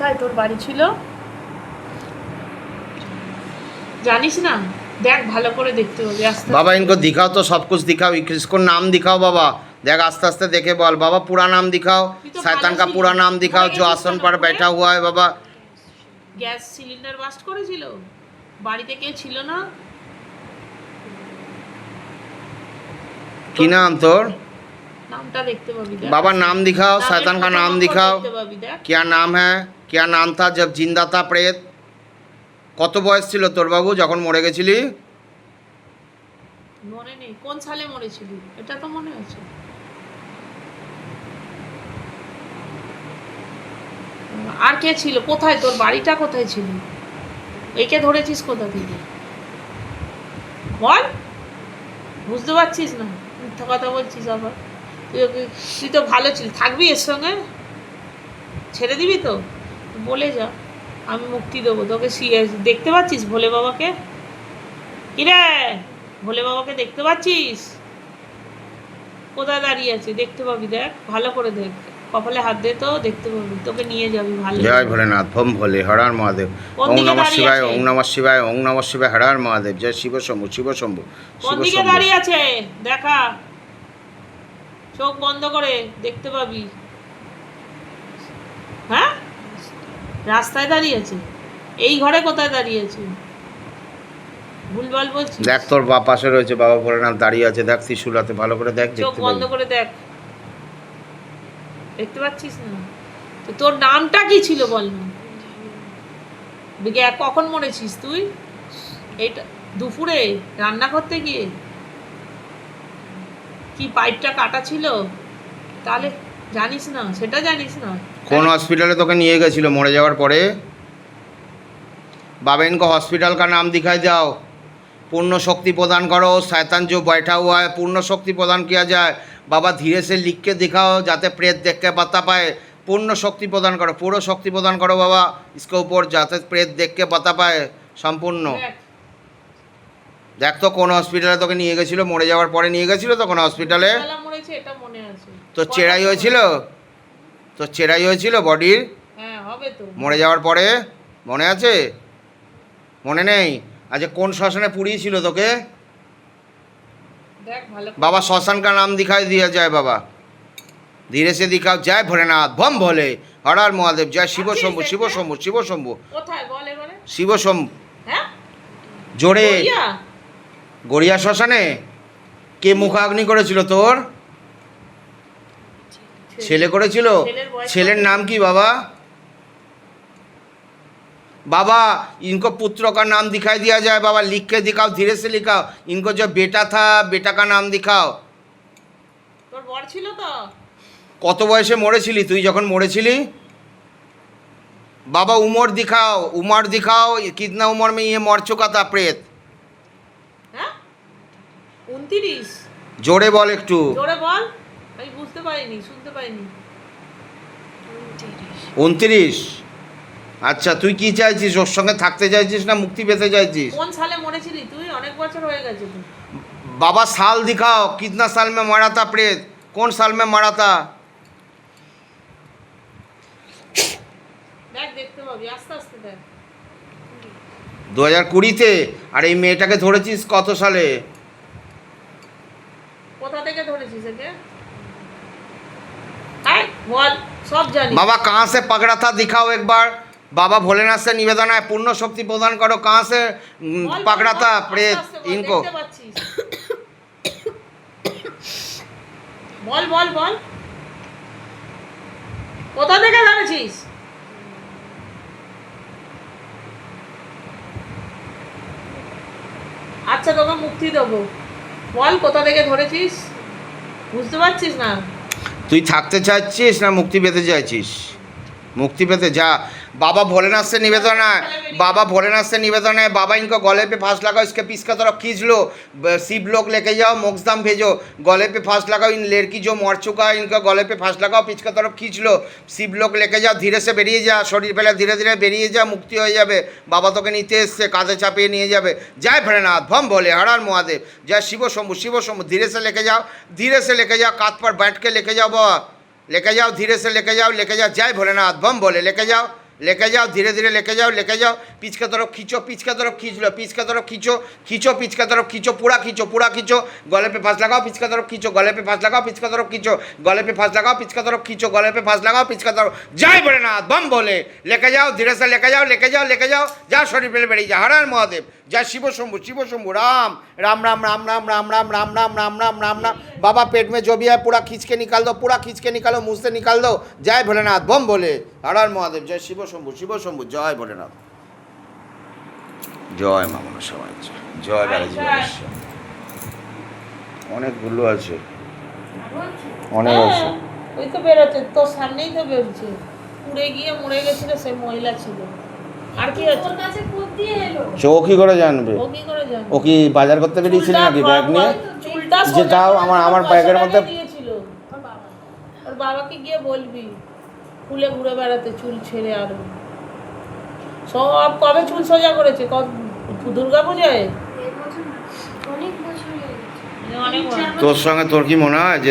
কোথায় তোর বাড়ি ছিল জানিস না? দেখ ভালো করে দেখতে হবে আস্তে बाबा इनको दिखाओ तो सब कुछ दिखाओ, इसको नाम दिखाओ बाबा। देख आस्ते आस्ते देखे बोल बाबा, पूरा नाम दिखाओ, शैतान का पूरा नाम दिखाओ जो आसन पर बैठा हुआ है बाबा। গ্যাস সিলিন্ডার বাস্ট করেছিল, বাড়িতে কে ছিল না? की नाम तोर নামটা দেখতে পাবি দেখ। बाबा? नाम दिखाओ, নামের शैतान का প্রথম नाम অক্ষর दिखाओ। দেখতে পাবি দেখ। क्या नाम है, क्या नाम था जब जिंदा था प्रेत? কত বয়স ছিল তোর বাবু যখন মরে গেছিলি? মনে নেই কোন সালে মরেছিলি, এটা তো মনে আছে। আর কে ছিল? কোথায় তোর বাড়িটা কোথায় ছিল? একে ধরেছিস কোথা থেকে বল? বুঝতে পারছিস না, মিথ্যা কথা বলছিস আবার। তুই তো ভালো ছিলি, থাকবি এর সঙ্গে, ছেড়ে দিবি তো? বলে যা, আমি মুক্তি দেবো তোকে। দেখতে পাচ্ছিস ভোলে বাবাকে? কিরে ভোলে বাবাকে দেখতে পাচ্ছিস? কোথায় দাঁড়িয়ে আছে? দেখতে পাবি, দেখ ভালো করে দেখ, কপালে হাত দে তো দেখতে পাবি, তোকে নিয়ে যাবি ভালো। জয় ভোলেনাথ, ভম ভোলে, হর হর মহাদেব। কোন ওং দিকে নমঃ দাঁড়িয়ে শিবায়, আছে? ওং নমঃ শিবায়, ওং নমঃ শিবায়, হর হর মহাদেব। জয় শিব শম্ভু, শিব শম্ভু, কোন শিব দিকে শম্ভু। দাঁড়িয়ে আছে দেখা, চোখ বন্ধ করে দেখতে পাবি। হ্যাঁ, রাস্তায় দাঁড়িয়ে আছে? এই ঘরে কোথায় দাঁড়িয়ে আছে? ভুলভাল বলছিস। দেখ তোর পাশে রয়েছে বাবা ভোলেনাথ দাঁড়িয়ে আছে, দেখ ত্রিশূল হাতে, ভালো করে দেখ, চোখ দেখতে বন্ধ পাবি। করে দেখ, দেখতে পাচ্ছিস না? তো তোর নামটা কি ছিল বল না? কখন মরেছিস তুই? এইটা দুপুরে রান্না করতে গিয়ে কি পাইপটা কাটা ছিল? তাহলে জানিস না, সেটা জানিস না? কোন हॉस्पिटल তোকে নিয়ে গেছিল মরে যাওয়ার পরে? बाबा इनको हॉस्पिटल का नाम दिखाई जाओ। पूर्ण शक्ति प्रदान करो, शैतान जो बैठा हुआ है पूर्ण शक्ति प्रदान किया जाए। बाबा धीरे से लिख के दिखाओ जाते प्रेत देख के बता पाए। पूर्ण शक्ति प्रदान करो, पूर्ण शक्ति प्रदान करो बाबा इसके ऊपर, जाते प्रेत देख के बता पाए সম্পূর্ণ। দেখ তো কোন হসপিটালে তোকে নিয়ে গেছিল মরে যাওয়ার পরে? নিয়ে গেছিল তো কোন হসপিটালে? মরেছে এটা মনে আছে। তো চেরাই হয়েছিল, তো চেরাই হয়েছিল বডির হ্যাঁ হবে তো। মরে যাওয়ার পরে, মনে আছে? মনে নেই? আচ্ছা কোন শ্মশানে পুড়িয়েছিল তোকে? দেখ ভালো করে। बाबा श्मशान का नाम दिखाई दिया जाए बाबा, धीरे से दिखाओ। जय भोलेनाथ, भम भोले, हर हर महादेव। जय शिव शंभु, शिव शंभु, शिव शंभु, কোথায় বল এবারে? শিব শম্ভু। হ্যাঁ জোরে গড়িয়া? গড়িয়া শ্মশানে কে মুখাগ্নি করেছিল তোর? ছেলে করেছিল? ছেলের বয়স ছেলের কত? नाम की बाबा? बाबा इनको पुत्र का नाम दिखाई दिया जाए बाबा, लिख के दिखाओ, धीरे से लिखाओ। इनको जो बेटा था बेटा का नाम दिखाओ। তোর বর ছিল তো? কত বয়সে মরেছিলি তুই যখন মরেছিলি? बाबा उम्र दिखाओ, उम्र दिखाओ, कितना उम्र में ये मर चुका था प्रेत? হ্যাঁ 29। জোরে বল একটু। জোরে বল, আমি বুঝতে পারিনি, শুনতে পারিনি। 29। আচ্ছা তুই কি চাইছিস? ওর সঙ্গে থাকতে চাইছিস না মুক্তি পেতে চাইছিস? কোন সালে মরেছিলি তুই? অনেক বছর হয়ে গেছে তো। बाबा साल दिखाओ, कितना साल में मरा था प्रेत? कौन साल में मरा था? দেখ দেখতে পাবি, আস্তে আস্তে দেখ। 2020-তে। আর এই মেয়েটাকে ধরেছিস কত সালে? কোথা থেকে ধরেছিস একে? হ্যাঁ বল, সব জানি। बाबा कहाँ से पकड़ा था दिखाओ एक बार। बाबा भोलेनाथ से निवेदन है पूर्ण शक्ति प्रदान करो, कहाँ से বল, पकड़ा বল, था আস্তে प्रेत আস্তে বল, इनको? দেখতে পাচ্ছিস? বল বল বল, কোথা থেকে ধরেছিস? আচ্ছা তোকে মুক্তি দেবো, বল কোথা থেকে ধরেছিস? বুঝতে পারছিস না? তুই থাকতে চাইছিস না মুক্তি পেতে চাইছিস? मुक्ति पेते जा। बाबा भोलेनाथ से निवेदन है, बाबा भोलेनाथ से निवेदन है, बाबा इनको गले पे फांस लगाओ, इसके पीस का तरफ खींच लो, शिव लोग लेके जाओ, मोक्षधाम भेजो, गले पे फांस लगाओ। इन लड़की जो मर चुका है इनका गले पे फांस लगाओ, पीछ का तरफ खींच लो, शिव लोग लेके जाओ, धीरे से बेरिए जा, शरीर पेले धीरे धीरे बेरिए जा, मुक्ति हो जाए। बाबा तो के नीचे से काঁধে চাপিয়ে নিয়ে যাবে। जय भोलेनाथ, भम भोले, हर हर महादेव, जय शिव शंभु, शिव शंभु। धीरे से लेके जाओ, धीरे से लेके जाओ, कांध पर बैठ के लेके जाओ बाबा, लेके जाओ, धीरे से लेके जाओ, लेके जाओ। जय भोलेनाथ, बम बोले, लेके जाओ, लेके जाओ धीरे धीरे लेके जाओ पीछ के तरफ खींचो पीछ के तरफ खींच लो पीछ के तरफ खींचो खींचो पीछ के तरफ खींचो पूरा खींचो गले पे फांस लगाओ पीछ के तरफ खींचो गले पे फांस लगाओ पीछ के तरफ खींचो गले पे फांस लगाओ पीछ के तरफ खींचो गले पे फांस लगाओ पीछ के तरफ जय भोलेनाथ बम बोले लेके जाओ धीरे से लेके जाओ जा शरीर पे बेरिए जा हर हर महादेव जय शिव शंभु राम राम राम राम राम राम राम राम राम राम राम राम राम बाबा पेट में जो भी है पूरा खींच के निकाल दो पूरा खींच के निकालो मुंह से निकाल दो जय भोलेनाथ बम बोले हर हर महादेव जय शिव शंभु जय भोलेनाथ জয় মা মনসা মায়ের জয় বালাজি গণেশ অনেকগুলো আছে অনেক আছে ওই তো বেরোচ্ছে তোর সামনেই তো বেরোচ্ছে পুড়ে গিয়ে মরে গেছিল সে মহিলা ছিল আর কি আছে ওর কাছে কোপ দিয়ে এলো সে ও কি করে জানবে ও কি করে জানে ও কি বাজার করতে বেরিয়েছিল নাকি ব্যাগ নিয়ে চুলটা যে দাও আমার ব্যাগের মধ্যে দিয়েছিল ওর বাবা ওর বাবাকে গিয়ে বলবি ফুলে ঘুরে বেড়াতে চুল ছেড়ে আরো সব কবে চুল সোজা করেছে দুর্গা পূজায় এই বছর না, অনেক বছর হয়ে গেছে অনেক তোর সঙ্গে তোর কি মনে হয় যে